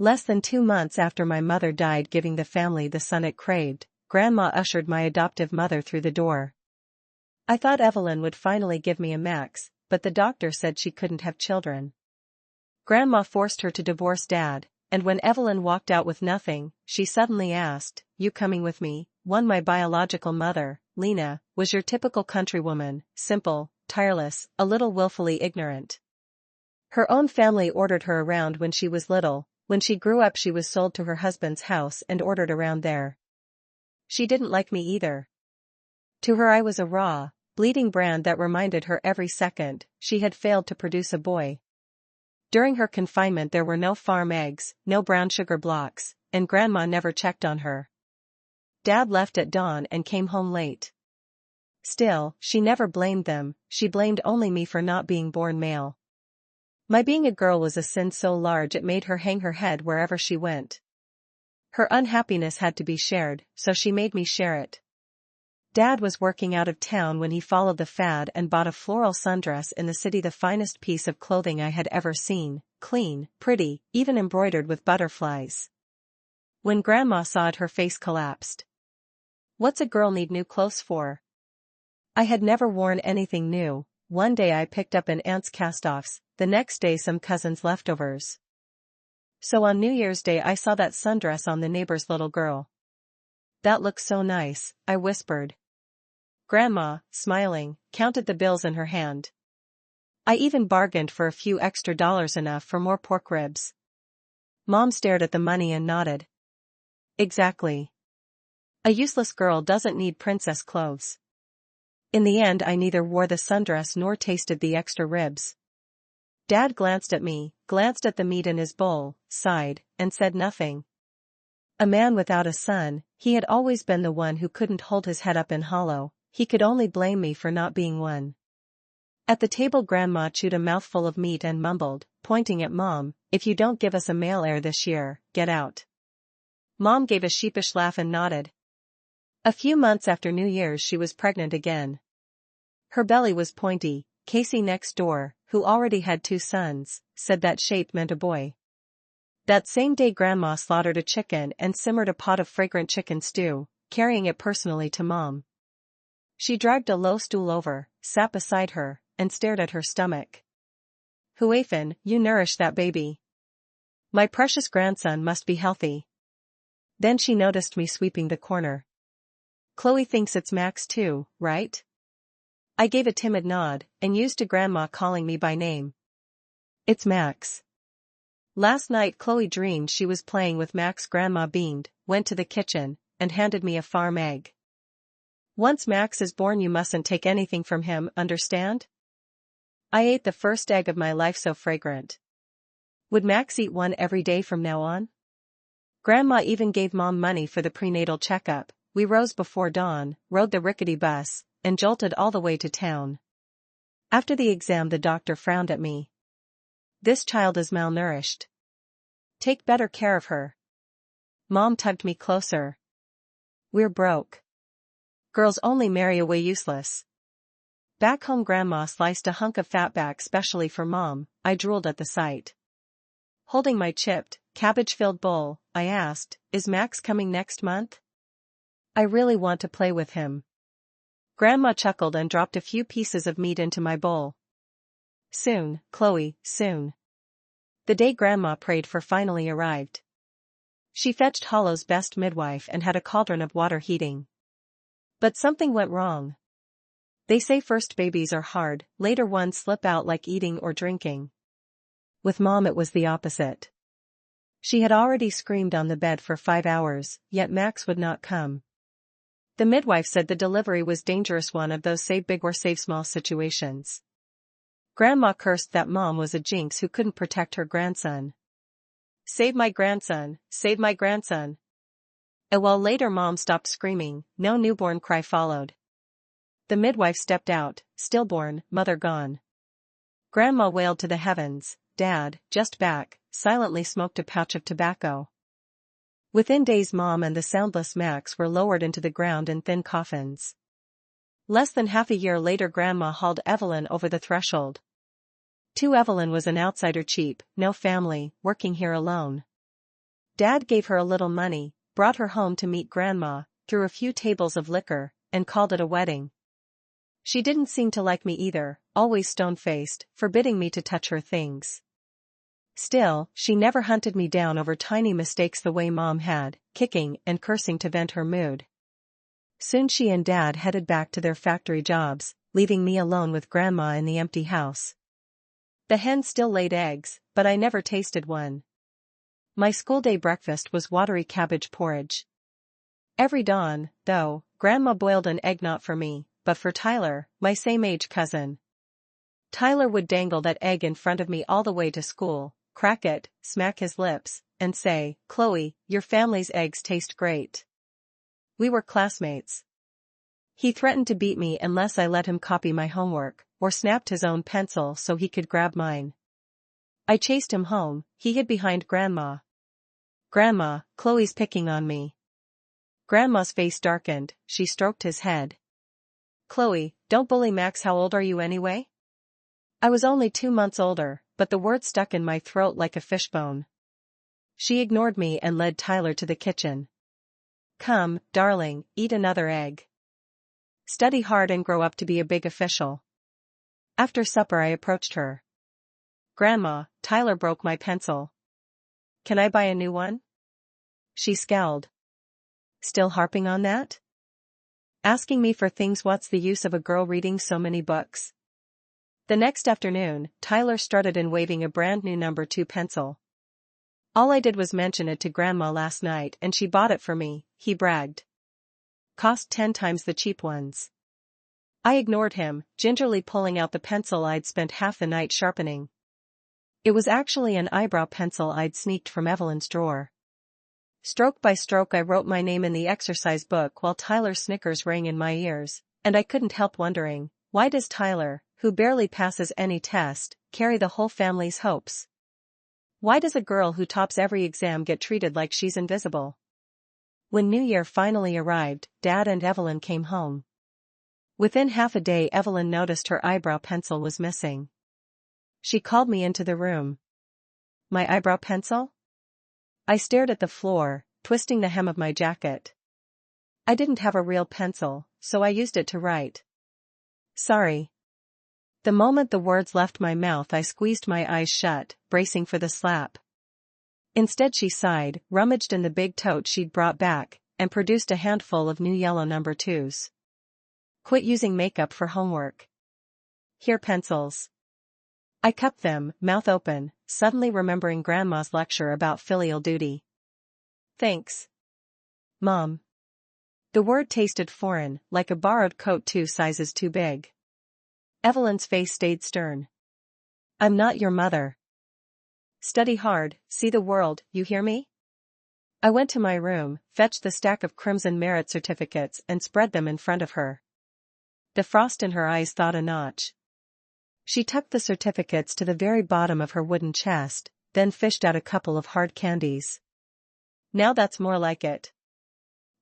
Less than 2 months after my mother died, giving the family the son it craved, Grandma ushered my adoptive mother through the door. I thought Evelyn would finally give me a Max, but the doctor said she couldn't have children. Grandma forced her to divorce Dad, and when Evelyn walked out with nothing, she suddenly asked, "You coming with me?" My biological mother, Lena, was your typical countrywoman, simple, tireless, a little willfully ignorant. Her own family ordered her around when she was little. When she grew up, she was sold to her husband's house and ordered around there. She didn't like me either. To her I was a raw, bleeding brand that reminded her every second she had failed to produce a boy. During her confinement there were no farm eggs, no brown sugar blocks, and Grandma never checked on her. Dad left at dawn and came home late. Still, she never blamed them, she blamed only me for not being born male. My being a girl was a sin so large it made her hang her head wherever she went. Her unhappiness had to be shared, so she made me share it. Dad was working out of town when he followed the fad and bought a floral sundress in the city, the finest piece of clothing I had ever seen, clean, pretty, even embroidered with butterflies. When Grandma saw it, her face collapsed. What's a girl need new clothes for? I had never worn anything new. One day I picked up an aunt's cast-offs, the next day some cousin's leftovers. So on New Year's Day I saw that sundress on the neighbor's little girl. "That looks so nice," I whispered. Grandma, smiling, counted the bills in her hand. I even bargained for a few extra dollars, enough for more pork ribs. Mom stared at the money and nodded. Exactly. A useless girl doesn't need princess clothes. In the end I neither wore the sundress nor tasted the extra ribs. Dad glanced at me, glanced at the meat in his bowl, sighed, and said nothing. A man without a son, he had always been the one who couldn't hold his head up in hollow. He could only blame me for not being one. At the table Grandma chewed a mouthful of meat and mumbled, pointing at Mom, "If you don't give us a male heir this year, get out." Mom gave a sheepish laugh and nodded. A few months after New Year's she was pregnant again. Her belly was pointy. Casey next door, who already had 2 sons, said that shape meant a boy. That same day Grandma slaughtered a chicken and simmered a pot of fragrant chicken stew, carrying it personally to Mom. She dragged a low stool over, sat beside her, and stared at her stomach. "Huafin, you nourish that baby. My precious grandson must be healthy." Then she noticed me sweeping the corner. "Chloe thinks it's Max too, right?" I gave a timid nod, and used to Grandma calling me by name. "It's Max." Last night Chloe dreamed she was playing with Max. Grandma beamed, went to the kitchen, and handed me a farm egg. "Once Max is born you mustn't take anything from him, understand?" I ate the first egg of my life, so fragrant. Would Max eat one every day from now on? Grandma even gave Mom money for the prenatal checkup. We rose before dawn, rode the rickety bus, and jolted all the way to town. After the exam the doctor frowned at me. "This child is malnourished. Take better care of her." Mom tugged me closer. "We're broke. Girls only marry away useless." Back home Grandma sliced a hunk of fatback specially for Mom. I drooled at the sight. Holding my chipped, cabbage-filled bowl, I asked, "Is Max coming next month? I really want to play with him." Grandma chuckled and dropped a few pieces of meat into my bowl. "Soon, Chloe, soon." The day Grandma prayed for finally arrived. She fetched Hollow's best midwife and had a cauldron of water heating. But something went wrong. They say first babies are hard, later ones slip out like eating or drinking. With Mom it was the opposite. She had already screamed on the bed for 5 hours, yet Max would not come. The midwife said the delivery was dangerous, one of those save big or save small situations. Grandma cursed that Mom was a jinx who couldn't protect her grandson. "Save my grandson, save my grandson." A while later Mom stopped screaming, no newborn cry followed. The midwife stepped out, stillborn, mother gone. Grandma wailed to the heavens. Dad, just back, silently smoked a pouch of tobacco. Within days Mom and the soundless Max were lowered into the ground in thin coffins. Less than half a year later Grandma hauled Evelyn over the threshold. Evelyn was an outsider, cheap, no family, working here alone. Dad gave her a little money, brought her home to meet Grandma, threw a few tables of liquor, and called it a wedding. She didn't seem to like me either, always stone-faced, forbidding me to touch her things. Still, she never hunted me down over tiny mistakes the way Mom had, kicking and cursing to vent her mood. Soon she and Dad headed back to their factory jobs, leaving me alone with Grandma in the empty house. The hens still laid eggs, but I never tasted one. My school day breakfast was watery cabbage porridge. Every dawn, though, Grandma boiled an egg not for me, but for Tyler, my same-age cousin. Tyler would dangle that egg in front of me all the way to school, crack it, smack his lips, and say, "Chloe, your family's eggs taste great." We were classmates. He threatened to beat me unless I let him copy my homework, or snapped his own pencil so he could grab mine. I chased him home, he hid behind Grandma. "Grandma, Chloe's picking on me." Grandma's face darkened, she stroked his head. "Chloe, don't bully Max. How old are you anyway?" I was only 2 months older, but the word stuck in my throat like a fishbone. She ignored me and led Tyler to the kitchen. "Come, darling, eat another egg. Study hard and grow up to be a big official." After supper I approached her. "Grandma, Tyler broke my pencil. Can I buy a new one?" She scowled. "Still harping on that? Asking me for things. What's the use of a girl reading so many books?" The next afternoon, Tyler strutted in waving a brand new number 2 pencil. "All I did was mention it to Grandma last night and she bought it for me," he bragged. "Cost 10 times the cheap ones." I ignored him, gingerly pulling out the pencil I'd spent half the night sharpening. It was actually an eyebrow pencil I'd sneaked from Evelyn's drawer. Stroke by stroke I wrote my name in the exercise book while Tyler's snickers rang in my ears, and I couldn't help wondering, why does Tyler, who barely passes any test, carry the whole family's hopes? Why does a girl who tops every exam get treated like she's invisible? When New Year finally arrived, Dad and Evelyn came home. Within half a day Evelyn noticed her eyebrow pencil was missing. She called me into the room. "My eyebrow pencil?" I stared at the floor, twisting the hem of my jacket. I didn't have a real pencil, so I used it to write. "Sorry." The moment the words left my mouth I squeezed my eyes shut, bracing for the slap. Instead she sighed, rummaged in the big tote she'd brought back, and produced a handful of new yellow number 2s. "Quit using makeup for homework. Here pencils." I cupped them, mouth open, suddenly remembering Grandma's lecture about filial duty. "Thanks, Mom." The word tasted foreign, like a borrowed coat 2 sizes too big. Evelyn's face stayed stern. "I'm not your mother. Study hard, see the world, you hear me?" I went to my room, fetched the stack of Crimson Merit certificates and spread them in front of her. The frost in her eyes thawed a notch. She tucked the certificates to the very bottom of her wooden chest, then fished out a couple of hard candies. "Now that's more like it.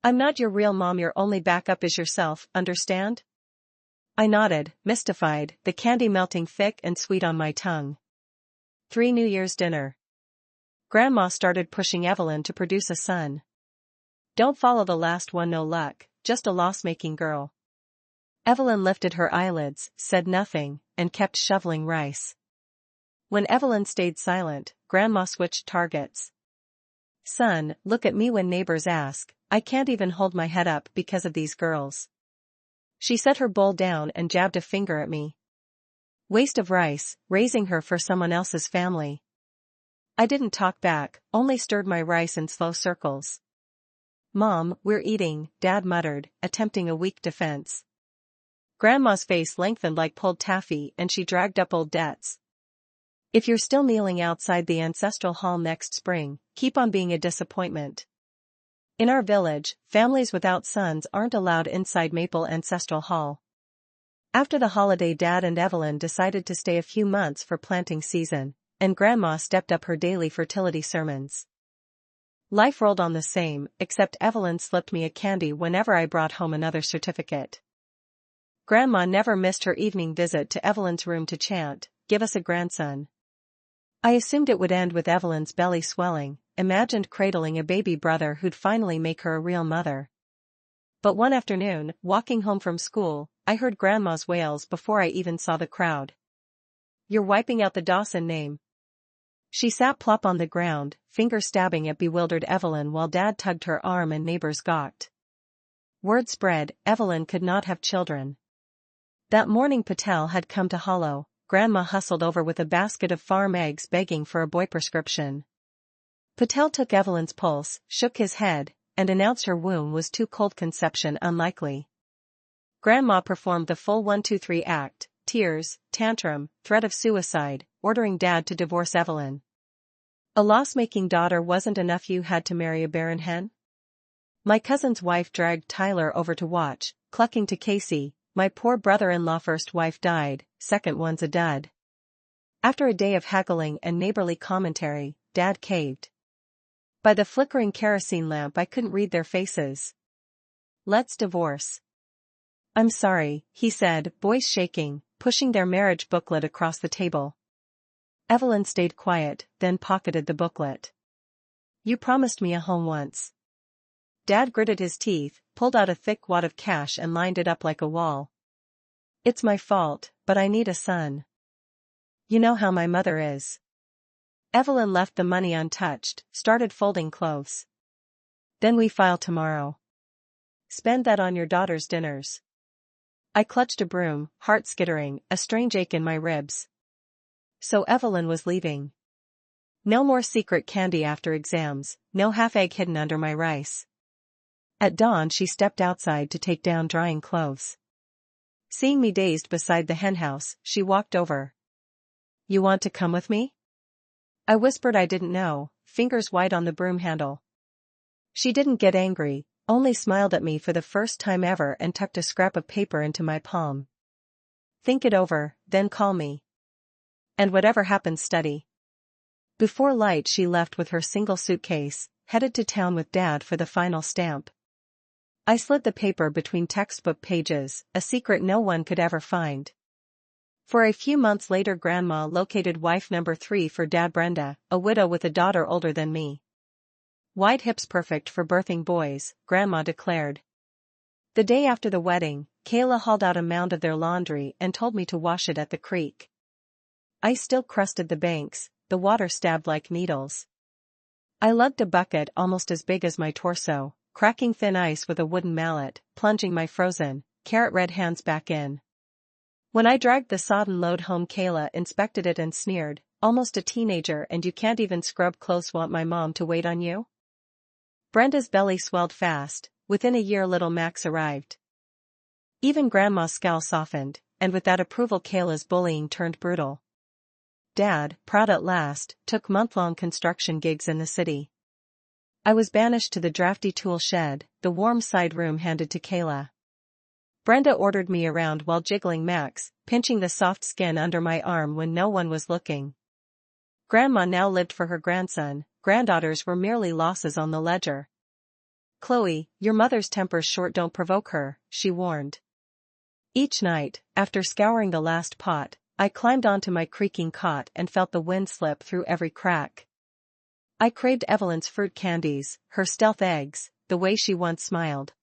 I'm not your real mom. Your only backup is yourself, understand?" I nodded, mystified, the candy melting thick and sweet on my tongue. 3 New Year's dinner. Grandma started pushing Evelyn to produce a son. "Don't follow the last one. No luck, just a loss-making girl." Evelyn lifted her eyelids, said nothing, and kept shoveling rice. When Evelyn stayed silent, Grandma switched targets. "Son, look at me when neighbors ask. I can't even hold my head up because of these girls." She set her bowl down and jabbed a finger at me. "Waste of rice, raising her for someone else's family." I didn't talk back, only stirred my rice in slow circles. "Mom, we're eating," Dad muttered, attempting a weak defense. Grandma's face lengthened like pulled taffy and she dragged up old debts. "If you're still kneeling outside the ancestral hall next spring, keep on being a disappointment." In our village, families without sons aren't allowed inside Maple Ancestral Hall. After the holiday Dad and Evelyn decided to stay a few months for planting season, and Grandma stepped up her daily fertility sermons. Life rolled on the same, except Evelyn slipped me a candy whenever I brought home another certificate. Grandma never missed her evening visit to Evelyn's room to chant, "Give us a grandson." I assumed it would end with Evelyn's belly swelling, imagined cradling a baby brother who'd finally make her a real mother. But one afternoon, walking home from school, I heard Grandma's wails before I even saw the crowd. "You're wiping out the Dawson name." She sat plop on the ground, finger stabbing at bewildered Evelyn while Dad tugged her arm and neighbors gawked. Word spread, Evelyn could not have children. That morning Patel had come to Hollow. Grandma hustled over with a basket of farm eggs begging for a boy prescription. Patel took Evelyn's pulse, shook his head, and announced her womb was too cold, conception unlikely. Grandma performed the full 1-2-3 act, tears, tantrum, threat of suicide, ordering Dad to divorce Evelyn. A loss-making daughter wasn't enough, you had to marry a barren hen? My cousin's wife dragged Tyler over to watch, clucking to Casey, "My poor brother-in-law, first wife died, second one's a dud." After a day of haggling and neighborly commentary, Dad caved. By the flickering kerosene lamp I couldn't read their faces. "Let's divorce." "I'm sorry," he said, voice shaking, pushing their marriage booklet across the table. Evelyn stayed quiet, then pocketed the booklet. "You promised me a home once." Dad gritted his teeth, pulled out a thick wad of cash and lined it up like a wall. "It's my fault, but I need a son. You know how my mother is." Evelyn left the money untouched, started folding clothes. "Then we file tomorrow. Spend that on your daughter's dinners." I clutched a broom, heart skittering, a strange ache in my ribs. So Evelyn was leaving. No more secret candy after exams, no half-egg hidden under my rice. At dawn she stepped outside to take down drying clothes. Seeing me dazed beside the henhouse, she walked over. "You want to come with me?" I whispered I didn't know, fingers white on the broom handle. She didn't get angry, only smiled at me for the first time ever and tucked a scrap of paper into my palm. "Think it over, then call me. And whatever happens, study." Before light she left with her single suitcase, headed to town with Dad for the final stamp. I slid the paper between textbook pages, a secret no one could ever find. For a few months later Grandma located wife number 3 for Dad, Brenda, a widow with a daughter older than me. "Wide hips perfect for birthing boys," Grandma declared. The day after the wedding, Kayla hauled out a mound of their laundry and told me to wash it at the creek. Ice still crusted the banks, the water stabbed like needles. I lugged a bucket almost as big as my torso, cracking thin ice with a wooden mallet, plunging my frozen, carrot-red hands back in. When I dragged the sodden load home, Kayla inspected it and sneered, "Almost a teenager and you can't even scrub clothes. Want my mom to wait on you?" Brenda's belly swelled fast. Within a year little Max arrived. Even Grandma's scowl softened, and with that approval Kayla's bullying turned brutal. Dad, proud at last, took month-long construction gigs in the city. I was banished to the drafty tool shed, the warm side room handed to Kayla. Brenda ordered me around while jiggling Max, pinching the soft skin under my arm when no one was looking. Grandma now lived for her grandson, granddaughters were merely losses on the ledger. "Chloe, your mother's temper's short, don't provoke her," she warned. Each night, after scouring the last pot, I climbed onto my creaking cot and felt the wind slip through every crack. I craved Evelyn's fruit candies, her stealth eggs, the way she once smiled.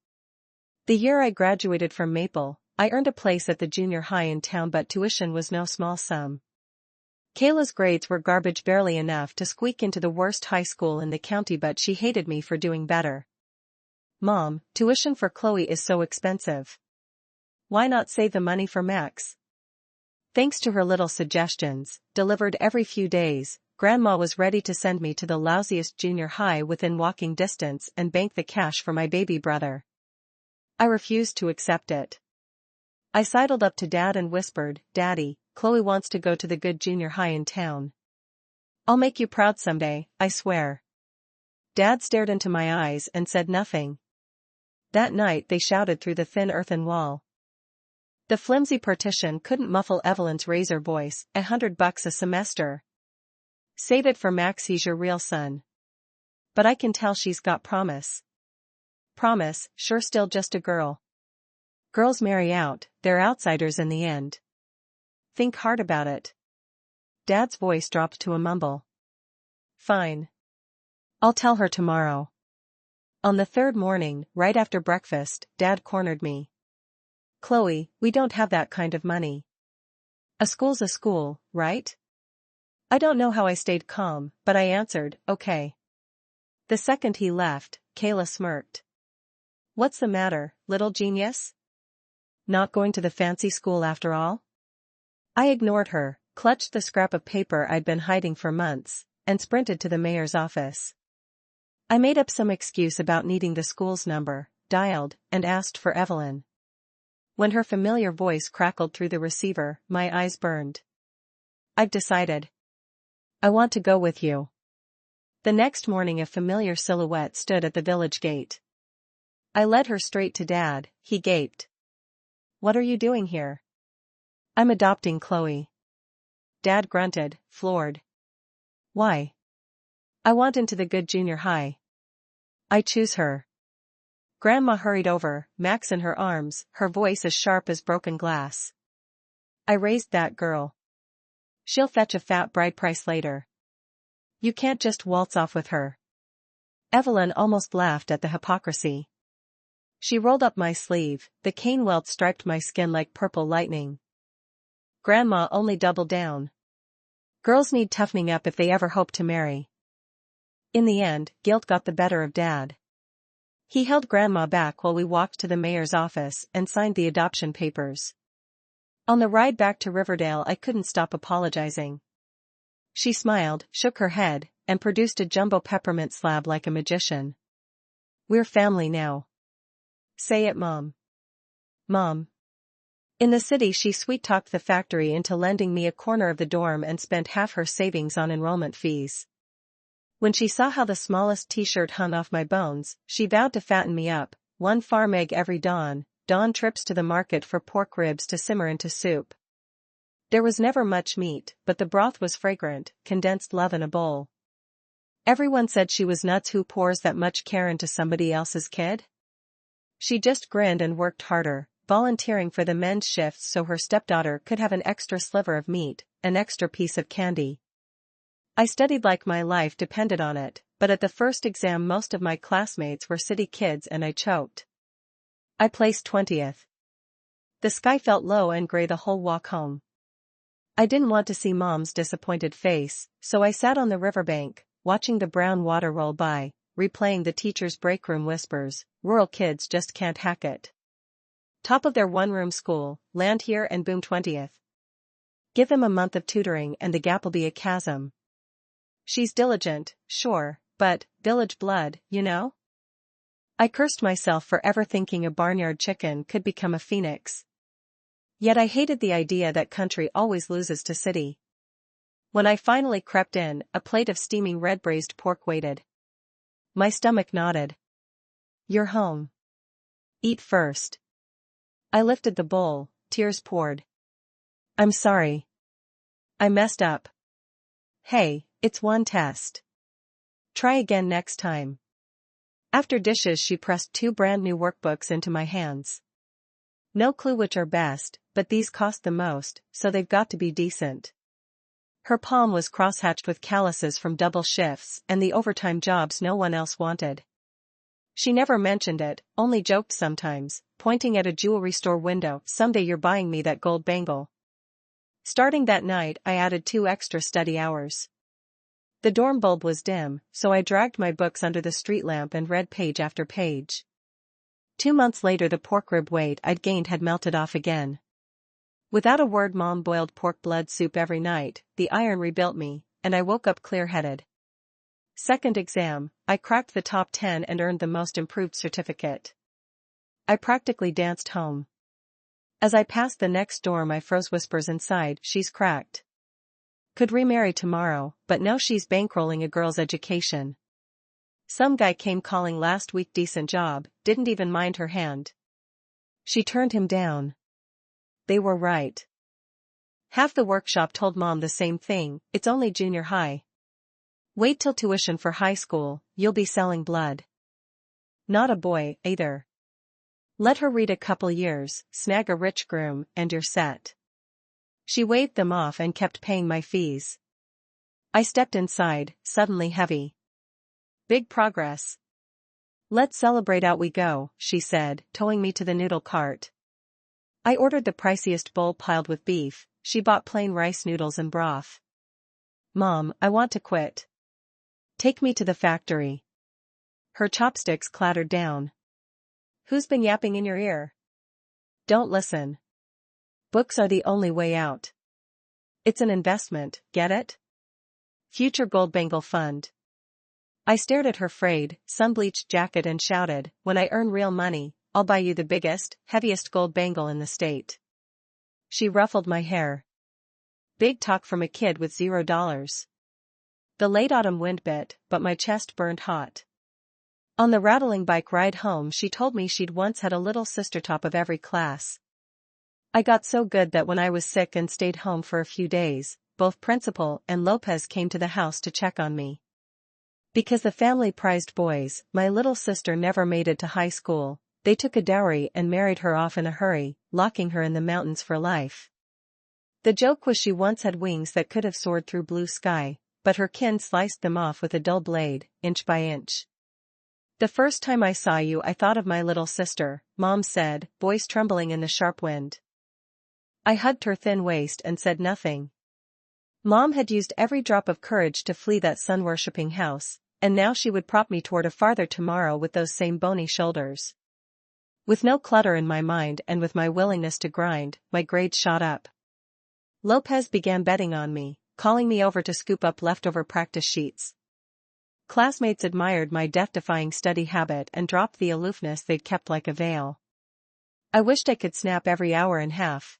The year I graduated from Maple, I earned a place at the junior high in town, but tuition was no small sum. Kayla's grades were garbage, barely enough to squeak into the worst high school in the county, but she hated me for doing better. "Mom, tuition for Chloe is so expensive. Why not save the money for Max?" Thanks to her little suggestions, delivered every few days, Grandma was ready to send me to the lousiest junior high within walking distance and bank the cash for my baby brother. I refused to accept it. I sidled up to Dad and whispered, "Daddy, Chloe wants to go to the good junior high in town. I'll make you proud someday, I swear." Dad stared into my eyes and said nothing. That night they shouted through the thin earthen wall. The flimsy partition couldn't muffle Evelyn's razor voice, $100 a semester. "Save it for Max, he's your real son. But I can tell she's got promise." "Promise, sure, still just a girl. Girls marry out, they're outsiders in the end. Think hard about it." Dad's voice dropped to a mumble. Fine. I'll tell her tomorrow. On the third morning, right after breakfast, Dad cornered me. Chloe, we don't have that kind of money. A school's a school, right? I don't know how I stayed calm, but I answered, okay. The second he left, Kayla smirked. What's the matter, little genius? Not going to the fancy school after all? I ignored her, clutched the scrap of paper I'd been hiding for months, and sprinted to the mayor's office. I made up some excuse about needing the school's number, dialed, and asked for Evelyn. When her familiar voice crackled through the receiver, my eyes burned. I've decided. I want to go with you. The next morning a familiar silhouette stood at the village gate. I led her straight to Dad. He gaped. What are you doing here? I'm adopting Chloe. Dad grunted, floored. Why? I want into the good junior high. I choose her. Grandma hurried over, Max in her arms, her voice as sharp as broken glass. I raised that girl. She'll fetch a fat bride price later. You can't just waltz off with her. Evelyn almost laughed at the hypocrisy. She rolled up my sleeve, the cane welt striped my skin like purple lightning. Grandma only doubled down. Girls need toughening up if they ever hope to marry. In the end, guilt got the better of Dad. He held Grandma back while we walked to the mayor's office and signed the adoption papers. On the ride back to Riverdale I couldn't stop apologizing. She smiled, shook her head, and produced a jumbo peppermint slab like a magician. We're family now. Say it, Mom. Mom. In the city she sweet-talked the factory into lending me a corner of the dorm and spent half her savings on enrollment fees. When she saw how the smallest t-shirt hung off my bones, she vowed to fatten me up, one farm egg every dawn trips to the market for pork ribs to simmer into soup. There was never much meat, but the broth was fragrant, condensed love in a bowl. Everyone said she was nuts. Who pours that much care into somebody else's kid? She just grinned and worked harder, volunteering for the men's shifts so her stepdaughter could have an extra sliver of meat, an extra piece of candy. I studied like my life depended on it, but at the first exam most of my classmates were city kids and I choked. I placed 20th. The sky felt low and gray the whole walk home. I didn't want to see Mom's disappointed face, so I sat on the riverbank, watching the brown water roll by, replaying the teacher's break room whispers, rural kids just can't hack it. Top of their one-room school, land here and boom 20th. Give them a month of tutoring and the gap'll be a chasm. She's diligent, sure, but, village blood, you know? I cursed myself for ever thinking a barnyard chicken could become a phoenix. Yet I hated the idea that country always loses to city. When I finally crept in, a plate of steaming red braised pork waited. My stomach nodded. You're home. Eat first. I lifted the bowl, tears poured. I'm sorry. I messed up. Hey, it's one test. Try again next time. After dishes she pressed 2 brand new workbooks into my hands. No clue which are best, but these cost the most, so they've got to be decent. Her palm was crosshatched with calluses from double shifts and the overtime jobs no one else wanted. She never mentioned it, only joked sometimes, pointing at a jewelry store window, someday you're buying me that gold bangle. Starting that night I added 2 extra study hours. The dorm bulb was dim, so I dragged my books under the street lamp and read page after page. 2 months later the pork rib weight I'd gained had melted off again. Without a word Mom boiled pork blood soup every night, the iron rebuilt me, and I woke up clear-headed. Second exam, I cracked the top 10 and earned the most improved certificate. I practically danced home. As I passed the next dorm I froze, whispers inside, she's cracked. Could remarry tomorrow, but now she's bankrolling a girl's education. Some guy came calling last week, decent job, didn't even mind her hand. She turned him down. They were right. Half the workshop told Mom the same thing, it's only junior high. Wait till tuition for high school, you'll be selling blood. Not a boy, either. Let her read a couple years, snag a rich groom, and you're set. She waved them off and kept paying my fees. I stepped inside, suddenly heavy. Big progress. Let's celebrate, out we go, she said, towing me to the noodle cart. I ordered the priciest bowl piled with beef. She bought plain rice noodles and broth. Mom, I want to quit. Take me to the factory. Her chopsticks clattered down. Who's been yapping in your ear? Don't listen. Books are the only way out. It's an investment, get it? Future gold bangle fund. I stared at her frayed, sun-bleached jacket and shouted, when I earn real money, I'll buy you the biggest, heaviest gold bangle in the state. She ruffled my hair. Big talk from a kid with $0. The late autumn wind bit, but my chest burned hot. On the rattling bike ride home she told me she'd once had a little sister top of every class. I got so good that when I was sick and stayed home for a few days, both Principal and Lopez came to the house to check on me. Because the family prized boys, my little sister never made it to high school. They took a dowry and married her off in a hurry, locking her in the mountains for life. The joke was she once had wings that could have soared through blue sky, but her kin sliced them off with a dull blade, inch by inch. The first time I saw you I thought of my little sister, Mom said, voice trembling in the sharp wind. I hugged her thin waist and said nothing. Mom had used every drop of courage to flee that sun-worshipping house, and now she would prop me toward a farther tomorrow with those same bony shoulders. With no clutter in my mind and with my willingness to grind, my grades shot up. Lopez began betting on me, calling me over to scoop up leftover practice sheets. Classmates admired my death-defying study habit and dropped the aloofness they'd kept like a veil. I wished I could snap every hour in half.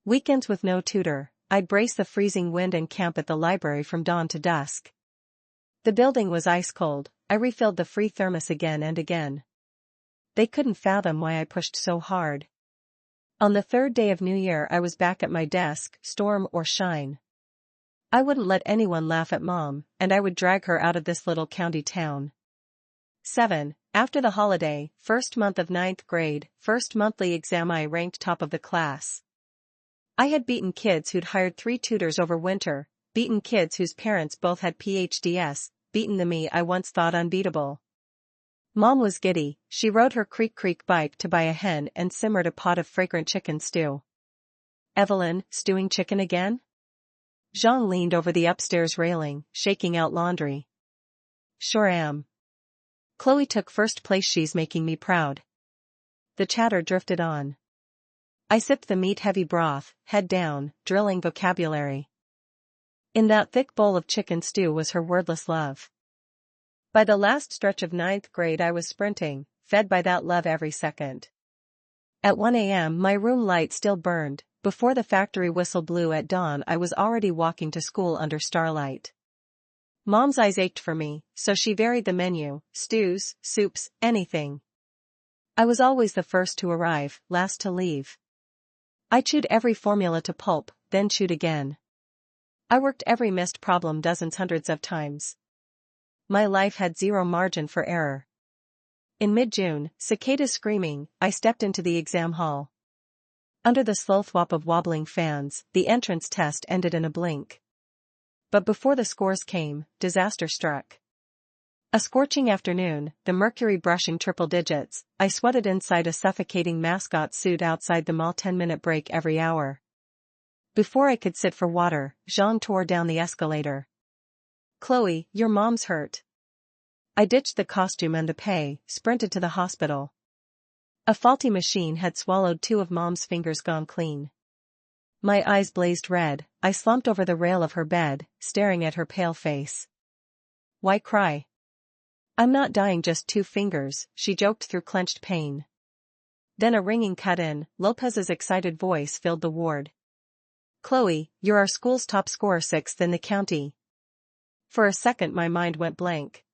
Weekends with no tutor, I'd brace the freezing wind and camp at the library from dawn to dusk. The building was ice cold. I refilled the free thermos again and again. They couldn't fathom why I pushed so hard. On the third day of New Year I was back at my desk, storm or shine. I wouldn't let anyone laugh at Mom, and I would drag her out of this little county town. 7. After the holiday, first month of 9th grade, first monthly exam, I ranked top of the class. I had beaten kids who'd hired 3 tutors over winter, beaten kids whose parents both had PhDs, beaten the me I once thought unbeatable. Mom was giddy. She rode her creak bike to buy a hen and simmered a pot of fragrant chicken stew. Evelyn, stewing chicken again? Jean leaned over the upstairs railing, shaking out laundry. Sure am. Chloe took first place, she's making me proud. The chatter drifted on. I sipped the meat-heavy broth, head down, drilling vocabulary. In that thick bowl of chicken stew was her wordless love. By the last stretch of 9th grade I was sprinting, fed by that love every second. At 1 a.m. my room light still burned. Before the factory whistle blew at dawn I was already walking to school under starlight. Mom's eyes ached for me, so she varied the menu, stews, soups, anything. I was always the first to arrive, last to leave. I chewed every formula to pulp, then chewed again. I worked every missed problem dozens hundreds of times. My life had zero margin for error. In mid-June, cicadas screaming, I stepped into the exam hall. Under the slow thwop of wobbling fans, the entrance test ended in a blink. But before the scores came, disaster struck. A scorching afternoon, the mercury brushing triple digits, I sweated inside a suffocating mascot suit outside the mall, 10-minute break every hour. Before I could sit for water, Jean tore down the escalator. Chloe, your mom's hurt. I ditched the costume and the pay, sprinted to the hospital. A faulty machine had swallowed 2 of Mom's fingers gone clean. My eyes blazed red. I slumped over the rail of her bed, staring at her pale face. Why cry? I'm not dying, just 2 fingers, she joked through clenched pain. Then a ringing cut in. Lopez's excited voice filled the ward. Chloe, you're our school's top scorer, 6th in the county. For a second my mind went blank.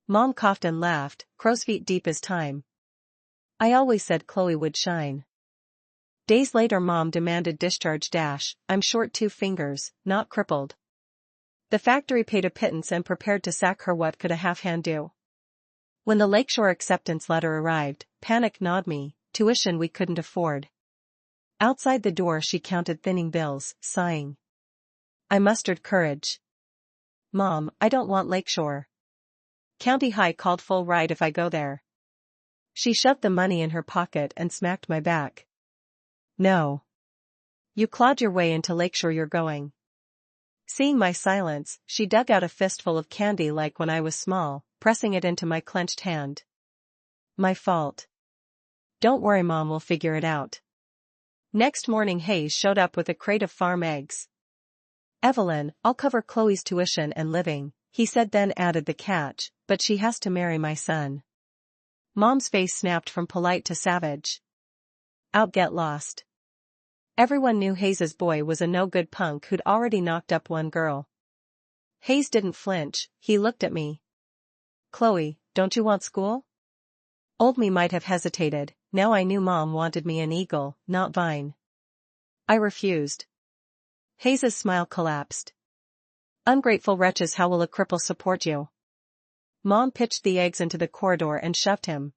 Mom coughed and laughed, crow's feet deep as time. I always said Chloe would shine. Days later Mom demanded discharge. I'm short 2 fingers, not crippled. The factory paid a pittance and prepared to sack her. What could a half-hand do? When the Lakeshore acceptance letter arrived, panic gnawed me, tuition we couldn't afford. Outside the door she counted thinning bills, sighing. I mustered courage. Mom, I don't want Lakeshore. County High called full ride if I go there. She shoved the money in her pocket and smacked my back. No. You clawed your way into Lakeshore, you're going. Seeing my silence, she dug out a fistful of candy like when I was small, pressing it into my clenched hand. My fault. Don't worry, Mom, we'll figure it out. Next morning Hayes showed up with a crate of farm eggs. Evelyn, I'll cover Chloe's tuition and living, he said, then added the catch, but she has to marry my son. Mom's face snapped from polite to savage. Out, get lost. Everyone knew Hayes's boy was a no-good punk who'd already knocked up one girl. Hayes didn't flinch, he looked at me. Chloe, don't you want school? Old me might have hesitated, now I knew Mom wanted me an eagle, not vine. I refused. Hayes's smile collapsed. Ungrateful wretches, how will a cripple support you? Mom pitched the eggs into the corridor and shoved him.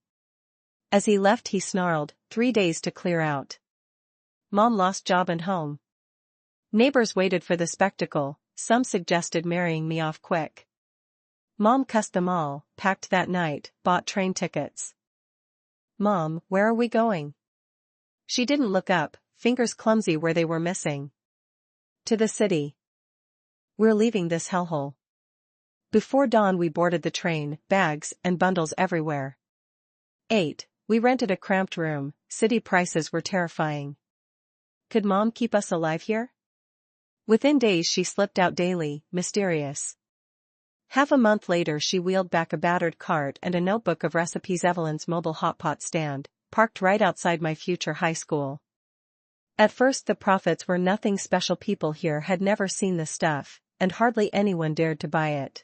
As he left he snarled, 3 days to clear out. Mom lost job and home. Neighbors waited for the spectacle, some suggested marrying me off quick. Mom cussed them all, packed that night, bought train tickets. Mom, where are we going? She didn't look up, fingers clumsy where they were missing. To the city. We're leaving this hellhole. Before dawn we boarded the train, bags and bundles everywhere. 8. We rented a cramped room, city prices were terrifying. Could Mom keep us alive here? Within days she slipped out daily, mysterious. Half a month later she wheeled back a battered cart and a notebook of recipes. Evelyn's mobile hotpot stand, parked right outside my future high school. At first the profits were nothing special, people here had never seen the stuff, and hardly anyone dared to buy it.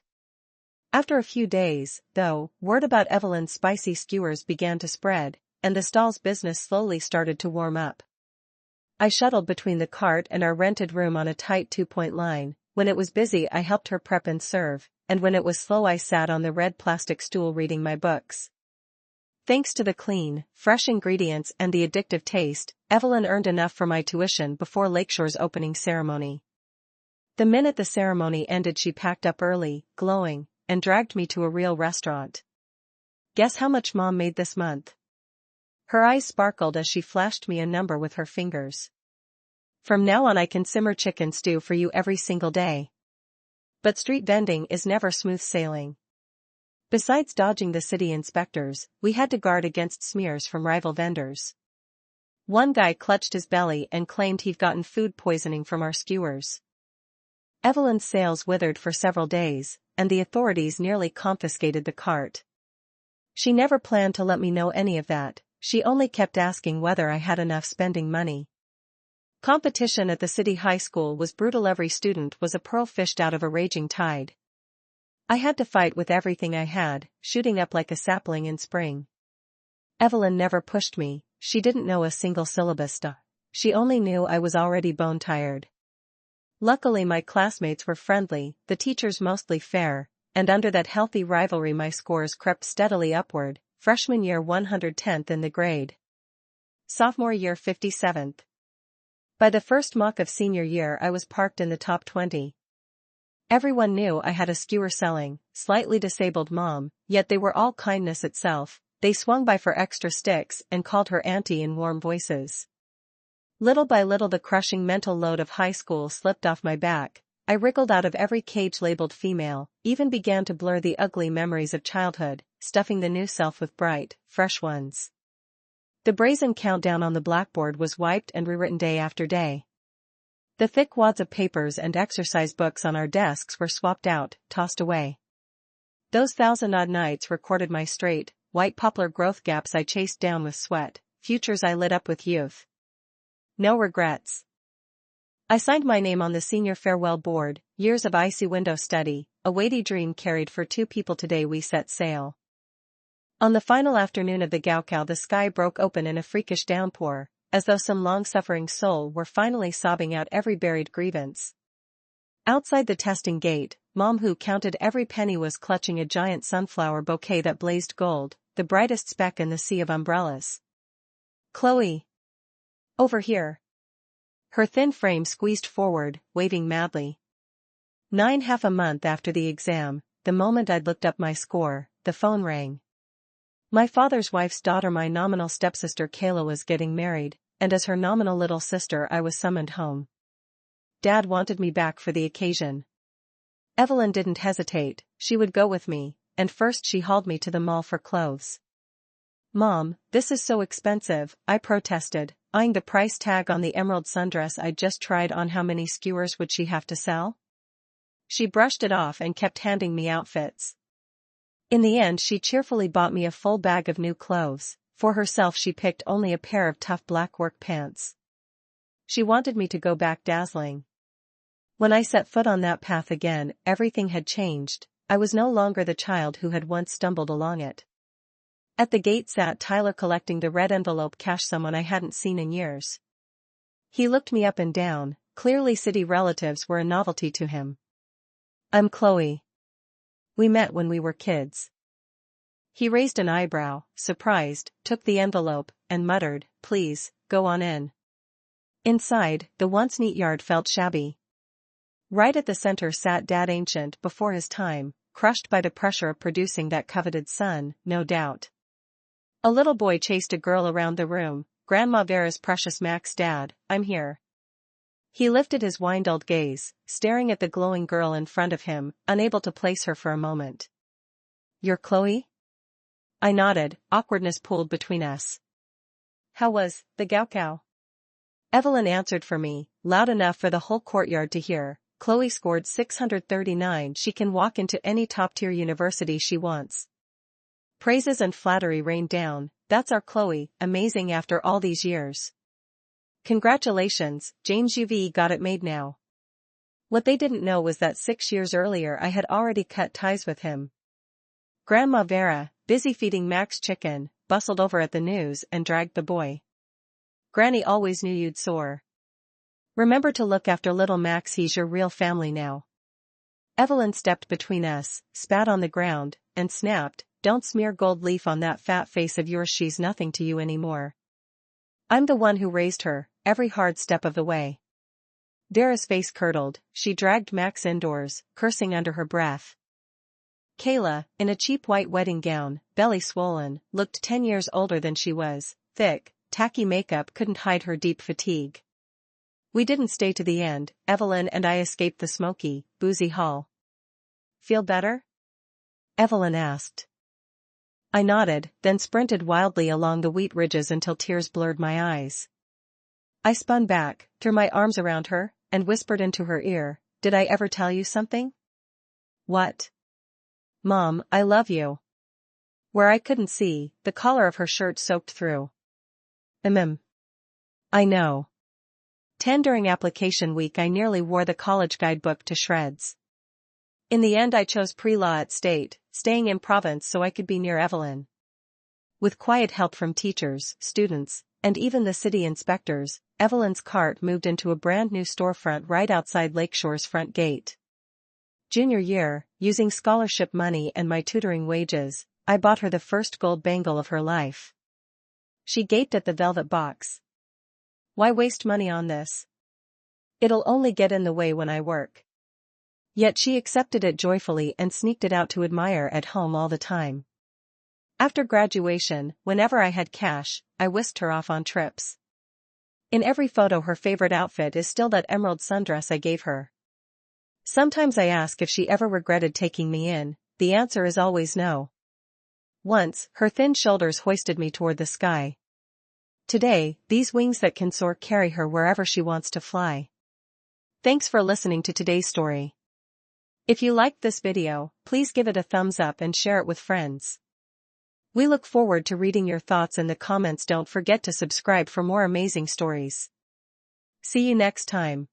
After a few days, though, word about Evelyn's spicy skewers began to spread, and the stall's business slowly started to warm up. I shuttled between the cart and our rented room on a tight 2-point line. When it was busy I helped her prep and serve, and when it was slow I sat on the red plastic stool reading my books. Thanks to the clean, fresh ingredients and the addictive taste, Evelyn earned enough for my tuition before Lakeshore's opening ceremony. The minute the ceremony ended she packed up early, glowing, and dragged me to a real restaurant. Guess how much Mom made this month? Her eyes sparkled as she flashed me a number with her fingers. From now on I can simmer chicken stew for you every single day. But street vending is never smooth sailing. Besides dodging the city inspectors, we had to guard against smears from rival vendors. One guy clutched his belly and claimed he'd gotten food poisoning from our skewers. Evelyn's sales withered for several days, and the authorities nearly confiscated the cart. She never planned to let me know any of that, she only kept asking whether I had enough spending money. Competition at the city high school was brutal, every student was a pearl fished out of a raging tide. I had to fight with everything I had, shooting up like a sapling in spring. Evelyn never pushed me, she didn't know a single syllabus. She only knew I was already bone-tired. Luckily my classmates were friendly, the teachers mostly fair, and under that healthy rivalry my scores crept steadily upward, freshman year 110th in the grade. Sophomore year 57th. By the first mock of senior year I was parked in the top 20. Everyone knew I had a skewer-selling, slightly disabled mom, yet they were all kindness itself. They swung by for extra sticks and called her auntie in warm voices. Little by little the crushing mental load of high school slipped off my back. I wriggled out of every cage labeled female, even began to blur the ugly memories of childhood, stuffing the new self with bright, fresh ones. The brazen countdown on the blackboard was wiped and rewritten day after day. The thick wads of papers and exercise books on our desks were swapped out, tossed away. Those 1,000-odd nights recorded my straight, white poplar growth gaps I chased down with sweat, futures I lit up with youth. No regrets. I signed my name on the senior farewell board, years of icy window study, a weighty dream carried for 2 people. Today we set sail. On the final afternoon of the Gaokao the sky broke open in a freakish downpour, as though some long-suffering soul were finally sobbing out every buried grievance. Outside the testing gate, Mom, who counted every penny, was clutching a giant sunflower bouquet that blazed gold, the brightest speck in the sea of umbrellas. Chloe! Over here. Her thin frame squeezed forward, waving madly. 9.5 a month after the exam, the moment I'd looked up my score, the phone rang. My father's wife's daughter, my nominal stepsister Kayla, was getting married, and as her nominal little sister I was summoned home. Dad wanted me back for the occasion. Evelyn didn't hesitate, she would go with me, and first she hauled me to the mall for clothes. "Mom, this is so expensive," I protested, eyeing the price tag on the emerald sundress I'd just tried on. How many skewers would she have to sell? She brushed it off and kept handing me outfits. In the end she cheerfully bought me a full bag of new clothes. For herself she picked only a pair of tough black work pants. She wanted me to go back dazzling. When I set foot on that path again, everything had changed. I was no longer the child who had once stumbled along it. At the gate sat Tyler collecting the red envelope cash, someone I hadn't seen in years. He looked me up and down, clearly city relatives were a novelty to him. "I'm Chloe. We met when we were kids." He raised an eyebrow, surprised, took the envelope, and muttered, "Please, go on in." Inside, the once neat yard felt shabby. Right at the center sat Dad, ancient before his time, crushed by the pressure of producing that coveted son, no doubt. A little boy chased a girl around the room. "Grandma Vera's precious Max, Dad, I'm here." He lifted his wide-old gaze, staring at the glowing girl in front of him, unable to place her for a moment. "You're Chloe?" I nodded, awkwardness pooled between us. "How was the Gaokao?" Evelyn answered for me, loud enough for the whole courtyard to hear. "Chloe scored 639. She can walk into any top-tier university she wants." Praises and flattery rained down. "That's our Chloe, amazing after all these years." "Congratulations, James, you've got it made now." What they didn't know was that 6 years earlier I had already cut ties with him. Grandma Vera, busy feeding Max chicken, bustled over at the news and dragged the boy. "Granny always knew you'd soar. Remember to look after little Max, he's your real family now." Evelyn stepped between us, spat on the ground, and snapped, "Don't smear gold leaf on that fat face of yours, she's nothing to you anymore. I'm the one who raised her, every hard step of the way." Vera's face curdled, she dragged Max indoors, cursing under her breath. Kayla, in a cheap white wedding gown, belly swollen, looked 10 years older than she was. Thick, tacky makeup couldn't hide her deep fatigue. We didn't stay to the end. Evelyn and I escaped the smoky, boozy hall. "Feel better?" Evelyn asked. I nodded, then sprinted wildly along the wheat ridges until tears blurred my eyes. I spun back, threw my arms around her, and whispered into her ear, "Did I ever tell you something?" "What?" "Mom, I love you." Where I couldn't see, the collar of her shirt soaked through. I know. 10 During application week I nearly wore the college guidebook to shreds. In the end I chose pre-law at state, staying in province so I could be near Evelyn. With quiet help from teachers, students, and even the city inspectors, Evelyn's cart moved into a brand new storefront right outside Lakeshore's front gate. Junior year, using scholarship money and my tutoring wages, I bought her the first gold bangle of her life. She gaped at the velvet box. "Why waste money on this? It'll only get in the way when I work." Yet she accepted it joyfully and sneaked it out to admire at home all the time. After graduation, whenever I had cash, I whisked her off on trips. In every photo her favorite outfit is still that emerald sundress I gave her. Sometimes I ask if she ever regretted taking me in. The answer is always no. Once, her thin shoulders hoisted me toward the sky. Today, these wings that can soar carry her wherever she wants to fly. Thanks for listening to today's story. If you liked this video, please give it a thumbs up and share it with friends. We look forward to reading your thoughts in the comments. Don't forget to subscribe for more amazing stories. See you next time.